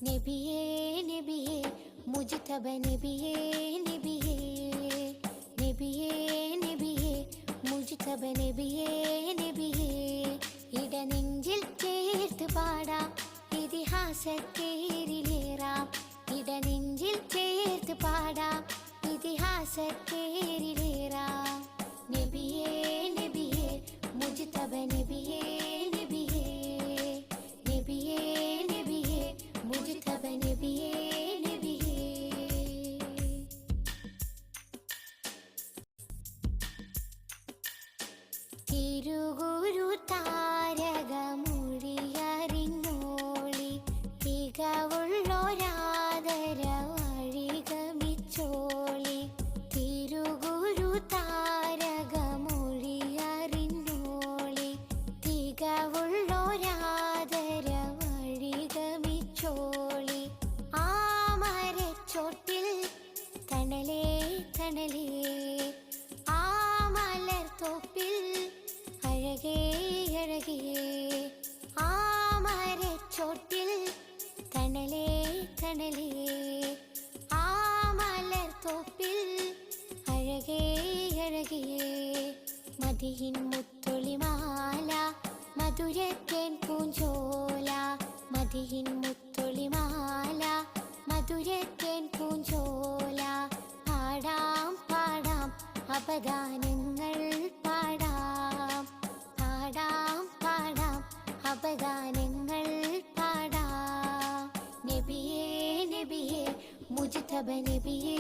നബിയേ നബിയേ മുജ്തബ നബിയേ നബിയേ നബിയേ നബിയേ മുജ്തബ നബിയേ നബിയേ ഇടനെഞ്ചിൽ ചേർത്ത് പാടാം ഇതിഹാസത്തേരിലേറാം ഇടനെഞ്ചിൽ ചേർത്ത് പാടാം ഇതിഹാസത്തേരിലേറാം നബിയേ നബിയേ മുജ്തബ നബിയേ നബിയേ നബിയേ നബിയേ മുജ്തബ നബിയേ നബിയേ തിരുഗുരു താരകമൊഴിയറിഞ്ഞോളി തികവുള്ളൊരാദര വഴിഗമിച്ചോളി തിരുഗുരു താരകമൊഴിയറിഞ്ഞോളി തികവുള്ളൊരാദര വഴിഗമിച്ചോളി ആ മരച്ചോട്ടിൽ തണലേ തണലേ ആ മലർത്തോപ്പിൽ അഴകേ അഴകേ ആ മരച്ചോട്ടിൽ തണലേ തണലേ ആ മലർത്തോപ്പിൽ അഴകേ അഴകേ മതിയിൻ മുത്തൊളിമാല മധുരത്തേൻ പൂഞ്ചോല മതിയിൻ മുത്തൊളിമാല മധുരത്തേൻ പൂഞ്ചോല പാടാം പാടാം അപദാനങ്ങൾ പാടാം പാടാം പാടാം അപദാനങ്ങൾ പാടാം നബിയേ നബിയേ മുജ്തബ നബിയേ